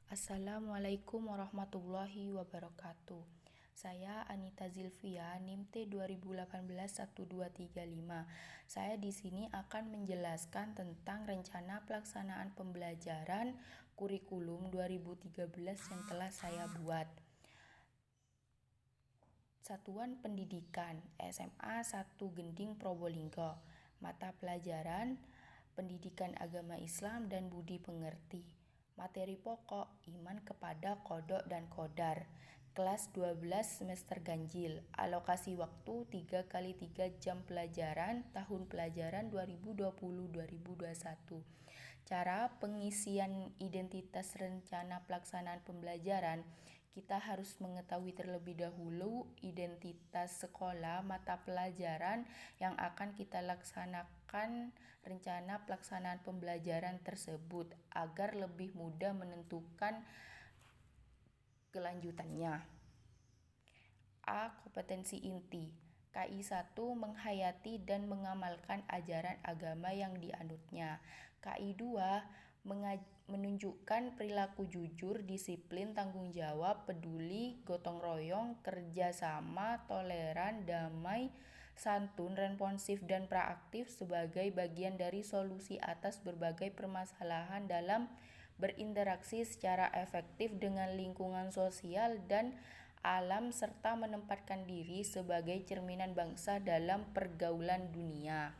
Assalamualaikum warahmatullahi wabarakatuh. Saya Anita Zilvia, NIM T 2018-1235. Saya di sini akan menjelaskan tentang rencana pelaksanaan pembelajaran kurikulum 2013 yang telah saya buat. Satuan Pendidikan SMA 1 Gending Probolinggo. Mata pelajaran Pendidikan Agama Islam dan Budi Pengerti. Materi pokok iman kepada kodok dan kodar. Kelas 12 semester ganjil. Alokasi waktu 3x3 jam pelajaran tahun pelajaran 2020-2021. Cara pengisian identitas rencana pelaksanaan pembelajaran. Kita harus mengetahui terlebih dahulu identitas sekolah mata pelajaran yang akan kita laksanakan rencana pelaksanaan pembelajaran tersebut agar lebih mudah menentukan kelanjutannya. A. Kompetensi inti. KI 1 menghayati dan mengamalkan ajaran agama yang dianutnya. KI 2 menunjukkan perilaku jujur, disiplin, tanggung jawab, peduli, gotong royong, kerjasama, toleran, damai, santun, responsif, dan proaktif sebagai bagian dari solusi atas berbagai permasalahan dalam berinteraksi secara efektif dengan lingkungan sosial dan alam serta menempatkan diri sebagai cerminan bangsa dalam pergaulan dunia.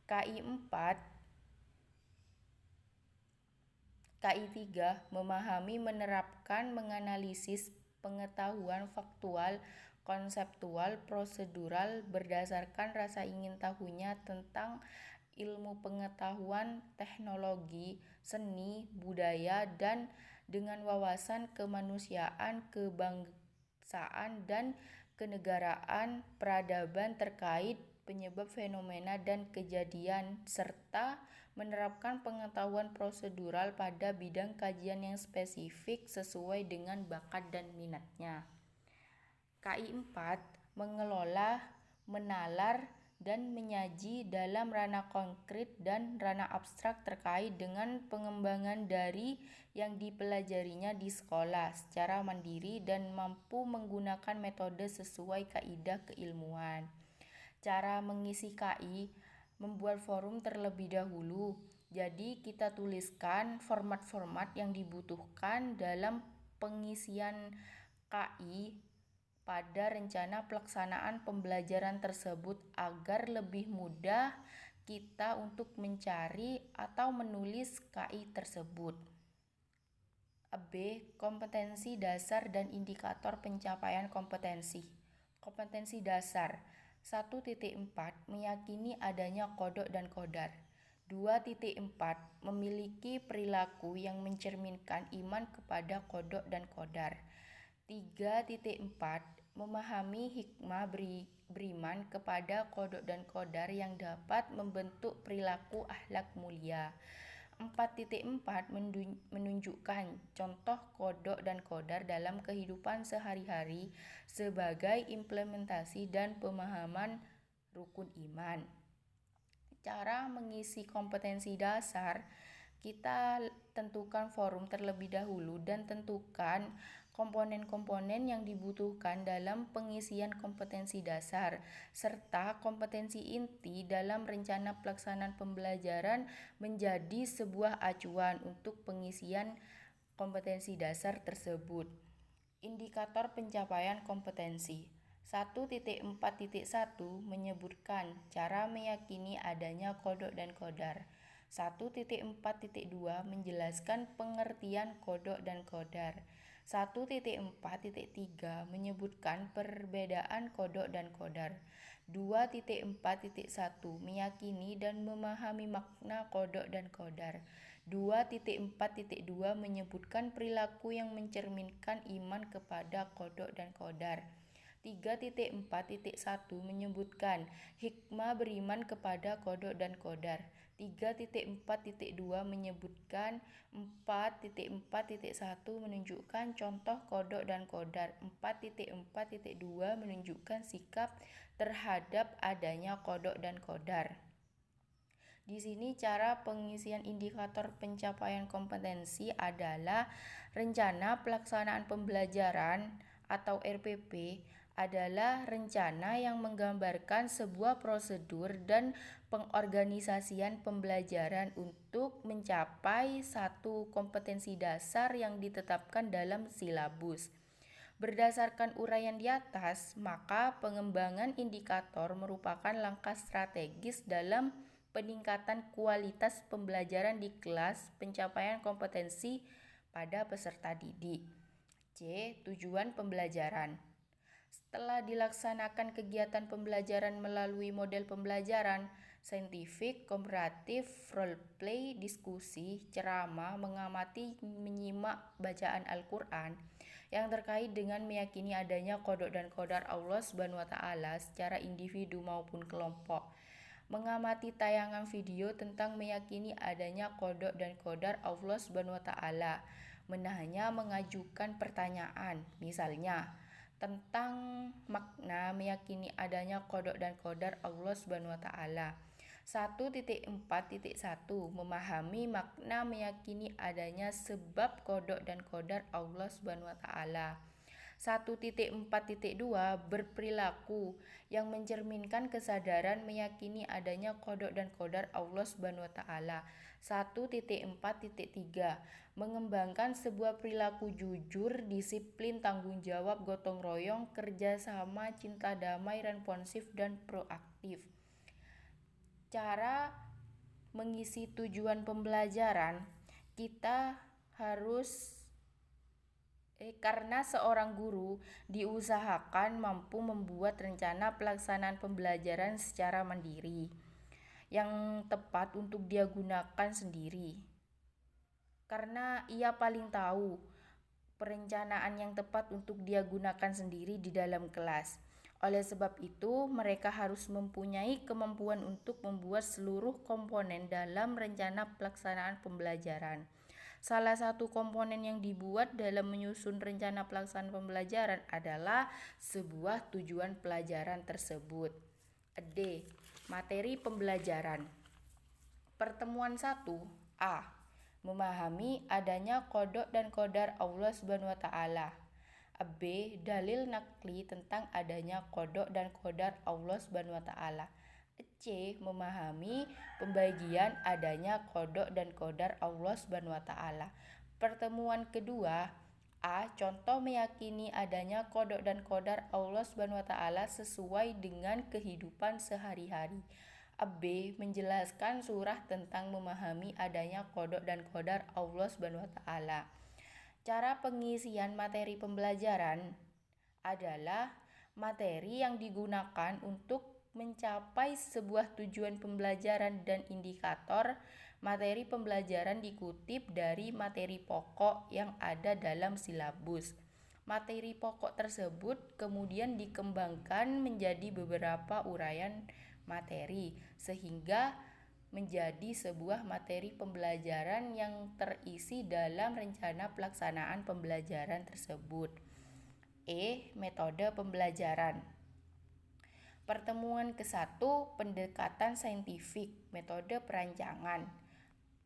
KI 3 memahami, menerapkan, menganalisis pengetahuan faktual, konseptual, prosedural berdasarkan rasa ingin tahunya tentang ilmu pengetahuan, teknologi, seni, budaya, dan dengan wawasan kemanusiaan, kebangsaan, dan kenegaraan, peradaban terkait penyebab fenomena dan kejadian, serta menerapkan pengetahuan prosedural pada bidang kajian yang spesifik sesuai dengan bakat dan minatnya. KI 4 mengelola, menalar, dan menyaji dalam ranah konkret dan ranah abstrak terkait dengan pengembangan dari yang dipelajarinya di sekolah secara mandiri dan mampu menggunakan metode sesuai kaidah keilmuan. Cara mengisi KI, membuat forum terlebih dahulu. Jadi kita tuliskan format-format yang dibutuhkan dalam pengisian KI pada rencana pelaksanaan pembelajaran tersebut agar lebih mudah kita untuk mencari atau menulis KI tersebut. B. Kompetensi dasar dan indikator pencapaian kompetensi. Kompetensi dasar 1.4 meyakini adanya kodok dan kodar. 2.4 memiliki perilaku yang mencerminkan iman kepada kodok dan kodar. 3.4 memahami hikmah beriman kepada kodok dan kodar yang dapat membentuk perilaku akhlak mulia. 4.4 menunjukkan contoh kodok dan kodar dalam kehidupan sehari-hari sebagai implementasi dan pemahaman rukun iman. Cara mengisi kompetensi dasar, kita tentukan forum terlebih dahulu dan tentukan komponen-komponen yang dibutuhkan dalam pengisian kompetensi dasar serta kompetensi inti dalam rencana pelaksanaan pembelajaran menjadi sebuah acuan untuk pengisian kompetensi dasar tersebut. Indikator pencapaian kompetensi 1.4.1 menyebutkan cara meyakini adanya kodok dan kodar. 1.4.2 menjelaskan pengertian kodok dan kodar. 1.4.3 menyebutkan perbedaan kodok dan kodar. 2.4.1 meyakini dan memahami makna kodok dan kodar. 2.4.2 menyebutkan perilaku yang mencerminkan iman kepada kodok dan kodar. 3.4.1 menyebutkan hikmah beriman kepada kodok dan kodar. 3.4.2 menyebutkan 4.4.1 menunjukkan contoh kodok dan kodar. 4.4.2 menunjukkan sikap terhadap adanya kodok dan kodar. Di sini cara pengisian indikator pencapaian kompetensi adalah rencana pelaksanaan pembelajaran atau RPP adalah rencana yang menggambarkan sebuah prosedur dan pengorganisasian pembelajaran untuk mencapai satu kompetensi dasar yang ditetapkan dalam silabus. Berdasarkan uraian di atas, maka pengembangan indikator merupakan langkah strategis dalam peningkatan kualitas pembelajaran di kelas, pencapaian kompetensi pada peserta didik. C. Tujuan pembelajaran. Setelah dilaksanakan kegiatan pembelajaran melalui model pembelajaran, saintifik, komparatif, role play, diskusi, ceramah, mengamati, menyimak bacaan Al-Quran, yang terkait dengan meyakini adanya qada dan qadar Allah SWT secara individu maupun kelompok. Mengamati tayangan video tentang meyakini adanya qada dan qadar Allah SWT. Hanya mengajukan pertanyaan, misalnya tentang makna meyakini adanya qada dan qadar Allah SWT. 1.4.1 Memahami makna meyakini adanya sebab qada dan qadar Allah SWT. 1.4.2 Berperilaku yang mencerminkan kesadaran meyakini adanya qada dan qadar Allah SWT. 1.4.3 Mengembangkan sebuah perilaku jujur, disiplin, tanggung jawab, gotong royong, kerjasama, cinta damai, responsif, dan proaktif. Cara mengisi tujuan pembelajaran, kita harus karena seorang guru diusahakan mampu membuat rencana pelaksanaan pembelajaran secara mandiri yang tepat untuk dia gunakan sendiri. Karena ia paling tahu perencanaan yang tepat untuk dia gunakan sendiri di dalam kelas. Oleh sebab itu, mereka harus mempunyai kemampuan untuk membuat seluruh komponen dalam rencana pelaksanaan pembelajaran. Salah satu komponen yang dibuat dalam menyusun rencana pelaksanaan pembelajaran adalah sebuah tujuan pelajaran tersebut. D. Materi pembelajaran. Pertemuan 1. A. Memahami adanya qada dan qadar Allah SWT. B. Dalil nakli tentang adanya qada dan qadar Allah SWT. C. Memahami pembagian adanya qada dan qadar Allah SWT. Pertemuan kedua. A. Contoh meyakini adanya qada dan qadar Allah SWT sesuai dengan kehidupan sehari-hari. B. Menjelaskan surah tentang memahami adanya qada dan qadar Allah SWT. Cara pengisian materi pembelajaran adalah materi yang digunakan untuk mencapai sebuah tujuan pembelajaran dan indikator. Materi pembelajaran dikutip dari materi pokok yang ada dalam silabus. Materi pokok tersebut kemudian dikembangkan menjadi beberapa uraian materi sehingga menjadi sebuah materi pembelajaran yang terisi dalam rencana pelaksanaan pembelajaran tersebut. E. Metode pembelajaran. Pertemuan ke-1 pendekatan saintifik, metode perancangan.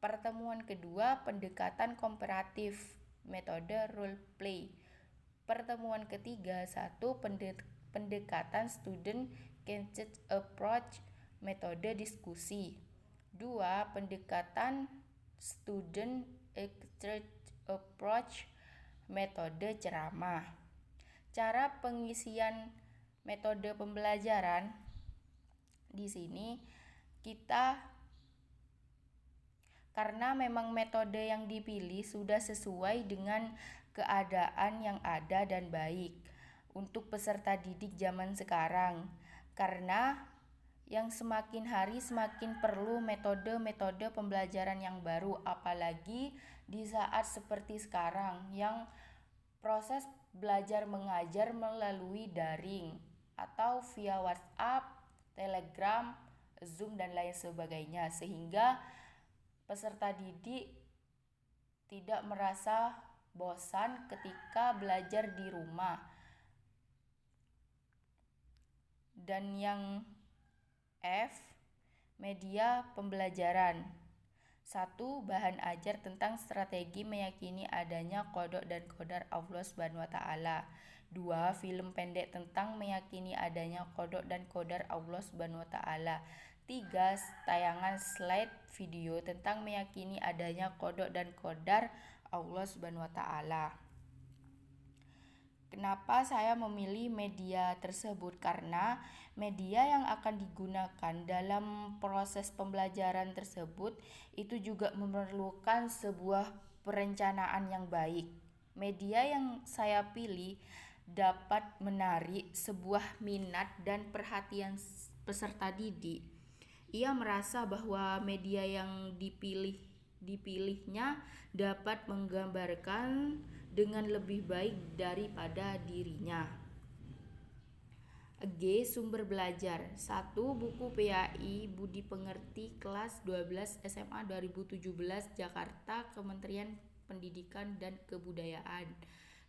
Pertemuan kedua pendekatan komparatif, metode role play. Pertemuan ketiga 1 pendekatan student-centered approach, metode diskusi. 2. Pendekatan student-centered approach, metode ceramah. Cara pengisian metode pembelajaran di sini karena memang metode yang dipilih sudah sesuai dengan keadaan yang ada dan baik untuk peserta didik zaman sekarang. Karena yang semakin hari semakin perlu metode-metode pembelajaran yang baru, apalagi di saat seperti sekarang yang proses belajar mengajar melalui daring atau via WhatsApp, Telegram, Zoom dan lain sebagainya, sehingga peserta didik tidak merasa bosan ketika belajar di rumah. Dan yang F, Media pembelajaran. 1. Bahan ajar tentang strategi meyakini adanya qada dan qadar Allah Subhanahu wa taala. 2. Film pendek tentang meyakini adanya qada dan qadar Allah Subhanahu wa taala. 3. Tayangan slide video tentang meyakini adanya qada dan qadar Allah Subhanahu wa taala. Kenapa saya memilih media tersebut? Karena media yang akan digunakan dalam proses pembelajaran tersebut itu juga memerlukan sebuah perencanaan yang baik. Media yang saya pilih dapat menarik sebuah minat dan perhatian peserta didik. Ia merasa bahwa media yang dipilihnya dapat menggambarkan dengan lebih baik daripada dirinya. G. Sumber belajar. 1. Buku PAI Budi Pengerti kelas 12 SMA 2017 Jakarta Kementerian Pendidikan dan Kebudayaan.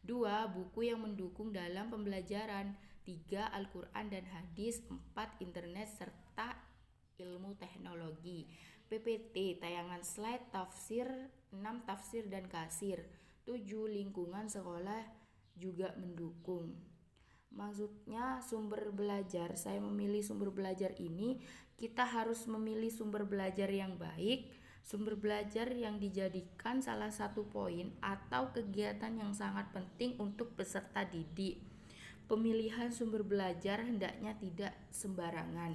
2. Buku yang mendukung dalam pembelajaran. 3. Al-Quran dan Hadis. 4. Internet serta ilmu teknologi. PPT, tayangan slide, tafsir. 6. Tafsir dan kasir. 7. Lingkungan sekolah juga mendukung. Maksudnya sumber belajar, saya memilih sumber belajar ini, kita harus memilih sumber belajar yang baik, sumber belajar yang dijadikan salah satu poin atau kegiatan yang sangat penting untuk peserta didik. Pemilihan sumber belajar hendaknya tidak sembarangan.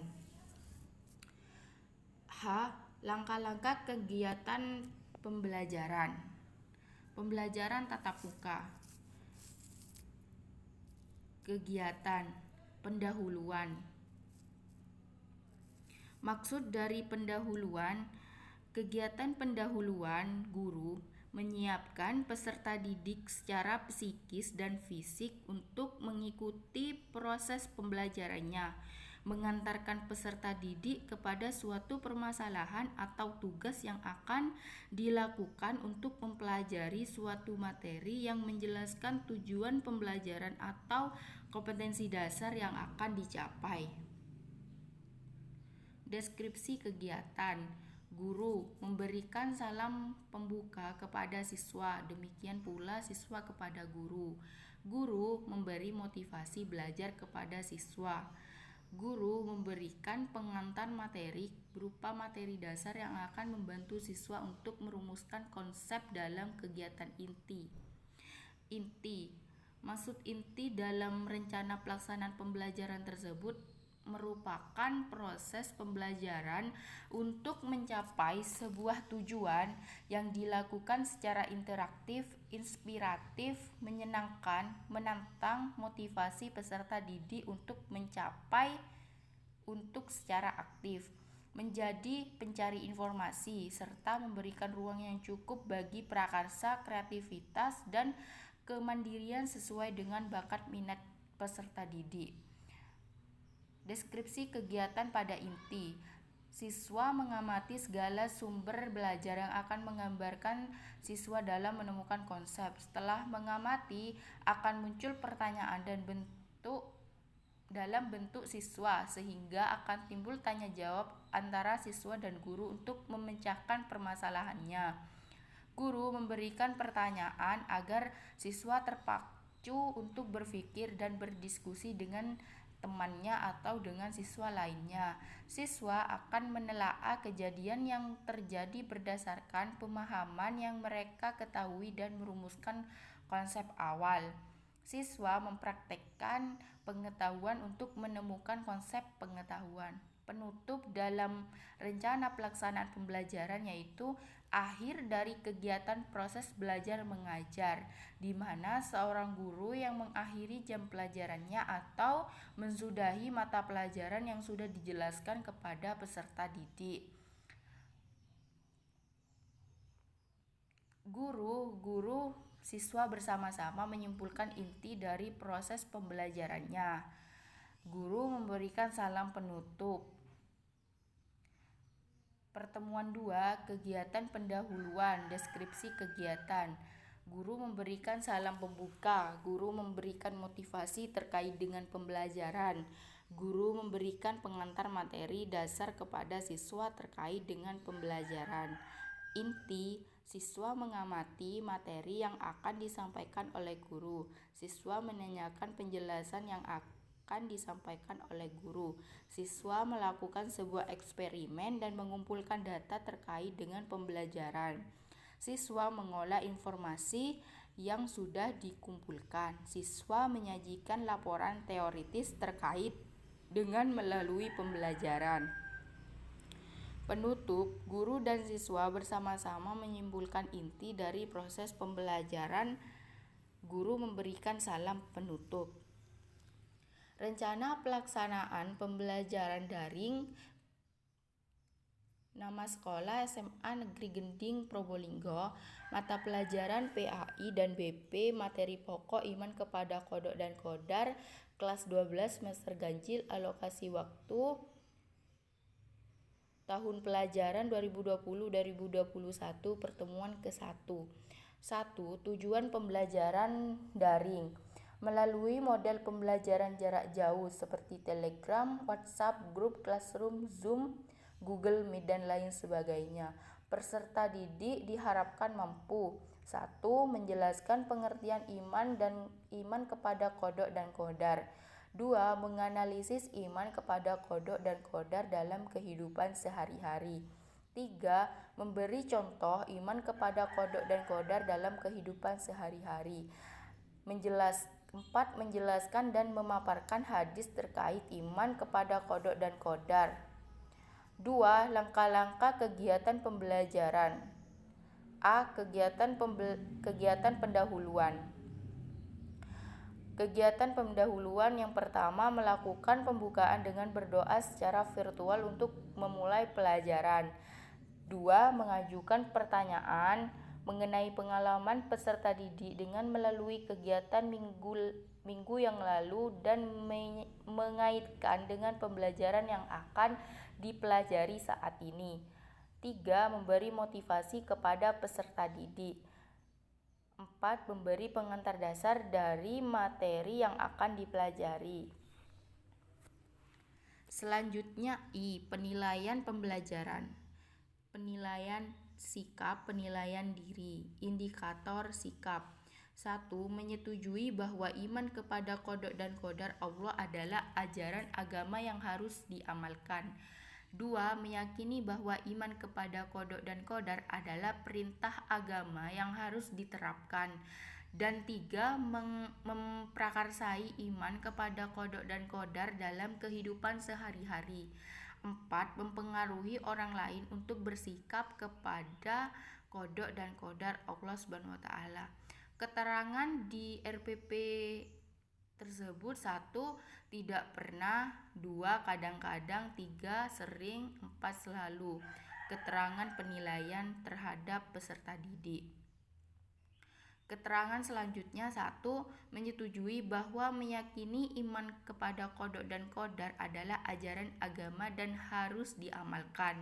H. Langkah-langkah kegiatan pembelajaran. Pembelajaran tatap muka. Kegiatan pendahuluan. Maksud dari pendahuluan, kegiatan pendahuluan guru menyiapkan peserta didik secara psikis dan fisik untuk mengikuti proses pembelajarannya, mengantarkan peserta didik kepada suatu permasalahan atau tugas yang akan dilakukan untuk mempelajari suatu materi yang menjelaskan tujuan pembelajaran atau kompetensi dasar yang akan dicapai. Deskripsi kegiatan. Guru memberikan salam pembuka kepada siswa, demikian pula siswa kepada guru. Guru memberi motivasi belajar kepada siswa. Guru memberikan pengantar materi berupa materi dasar yang akan membantu siswa untuk merumuskan konsep dalam kegiatan inti. Maksud inti dalam rencana pelaksanaan pembelajaran tersebut merupakan proses pembelajaran untuk mencapai sebuah tujuan yang dilakukan secara interaktif, inspiratif, menyenangkan, menantang, motivasi peserta didik untuk secara aktif, menjadi pencari informasi, serta memberikan ruang yang cukup bagi prakarsa, kreativitas, dan kemandirian sesuai dengan bakat minat peserta didik. Deskripsi kegiatan pada inti. Siswa mengamati segala sumber belajar yang akan menggambarkan siswa dalam menemukan konsep. Setelah mengamati, akan muncul pertanyaan dan dalam bentuk siswa, sehingga akan timbul tanya jawab antara siswa dan guru untuk memecahkan permasalahannya. Guru memberikan pertanyaan agar siswa terpacu untuk berpikir dan berdiskusi dengan temannya atau dengan siswa lainnya. Siswa akan menelaah kejadian yang terjadi berdasarkan pemahaman yang mereka ketahui dan merumuskan konsep awal. Siswa mempraktekkan pengetahuan untuk menemukan konsep pengetahuan. Penutup dalam rencana pelaksanaan pembelajaran yaitu akhir dari kegiatan proses belajar mengajar, di mana seorang guru yang mengakhiri jam pelajarannya atau mensudahi mata pelajaran yang sudah dijelaskan kepada peserta didik. Guru siswa bersama-sama menyimpulkan inti dari proses pembelajarannya. Guru memberikan salam penutup. Pertemuan 2, kegiatan pendahuluan, deskripsi kegiatan. Guru memberikan salam pembuka, guru memberikan motivasi terkait dengan pembelajaran. Guru memberikan pengantar materi dasar kepada siswa terkait dengan pembelajaran. Inti, siswa mengamati materi yang akan disampaikan oleh guru. Siswa menanyakan penjelasan yang akan disampaikan oleh guru. Siswa melakukan sebuah eksperimen dan mengumpulkan data terkait dengan pembelajaran. Siswa mengolah informasi yang sudah dikumpulkan. Siswa menyajikan laporan teoritis terkait dengan melalui pembelajaran. Penutup, guru dan siswa bersama-sama menyimpulkan inti dari proses pembelajaran. Guru memberikan salam penutup. Rencana pelaksanaan pembelajaran daring. Nama sekolah SMA Negeri Gending Probolinggo. Mata pelajaran PAI dan BP. Materi pokok iman kepada kodok dan kodar. Kelas 12 semester ganjil. Alokasi waktu tahun pelajaran 2020-2021. Pertemuan ke-1. 1. Tujuan pembelajaran daring. Melalui model pembelajaran jarak jauh seperti Telegram, WhatsApp, grup Classroom, Zoom, Google Meet, dan lain sebagainya. Peserta didik diharapkan mampu 1. Menjelaskan pengertian iman kepada kodok dan kodar. 2. Menganalisis iman kepada kodok dan kodar dalam kehidupan sehari-hari. 3. Memberi contoh iman kepada kodok dan kodar dalam kehidupan sehari-hari. 4. Menjelaskan dan memaparkan hadis terkait iman kepada kodok dan kodar. 2. Langkah-langkah kegiatan pembelajaran. A. Kegiatan pendahuluan. Kegiatan pendahuluan yang pertama, melakukan pembukaan dengan berdoa secara virtual untuk memulai pelajaran. 2. Mengajukan pertanyaan mengenai pengalaman peserta didik dengan melalui kegiatan minggu yang lalu dan mengaitkan dengan pembelajaran yang akan dipelajari saat ini. 3. Memberi motivasi kepada peserta didik. 4. Memberi pengantar dasar dari materi yang akan dipelajari. Selanjutnya I. Penilaian pembelajaran. Penilaian sikap, penilaian diri. Indikator sikap. 1. Menyetujui bahwa iman kepada kodok dan kodar Allah adalah ajaran agama yang harus diamalkan. 2. Meyakini bahwa iman kepada kodok dan kodar adalah perintah agama yang harus diterapkan. Dan 3. Memprakarsai iman kepada kodok dan kodar dalam kehidupan sehari-hari. 4. Mempengaruhi orang lain untuk bersikap kepada kodok dan kodar Allah SWT. Keterangan di RPP tersebut 1. Tidak pernah. 2. Kadang-kadang. 3. Sering. 4. Selalu. Keterangan penilaian terhadap peserta didik. Keterangan selanjutnya 1. Menyetujui bahwa meyakini iman kepada kodok dan kodar adalah ajaran agama dan harus diamalkan.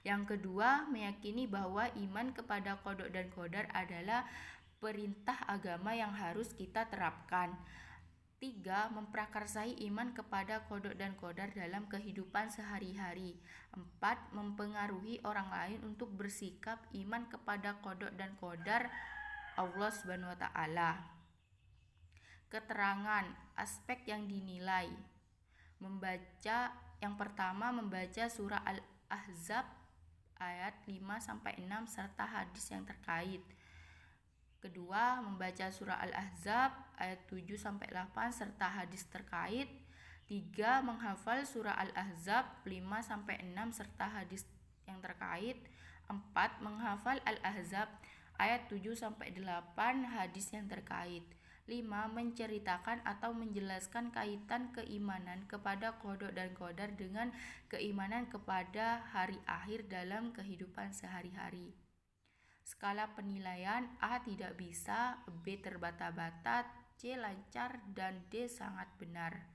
Yang kedua, meyakini bahwa iman kepada kodok dan kodar adalah perintah agama yang harus kita terapkan. 3. Memprakarsai iman kepada kodok dan kodar dalam kehidupan sehari-hari. 4. Mempengaruhi orang lain untuk bersikap iman kepada kodok dan kodar Allah SWT. Keterangan aspek yang dinilai. Yang pertama, membaca surah Al-Ahzab ayat 5-6 serta hadis yang terkait. Kedua, membaca surah Al-Ahzab ayat 7-8 serta hadis terkait. 3. Menghafal surah Al-Ahzab 5-6 serta hadis yang terkait. 4. Menghafal Al-Ahzab ayat 7-8 hadis yang terkait. 5. Menceritakan atau menjelaskan kaitan keimanan kepada kodok dan kodar dengan keimanan kepada hari akhir dalam kehidupan sehari-hari. Skala penilaian A. Tidak bisa, B. Terbata-bata, C. Lancar, dan D. Sangat benar.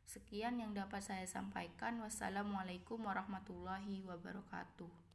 Sekian yang dapat saya sampaikan. Wassalamualaikum warahmatullahi wabarakatuh.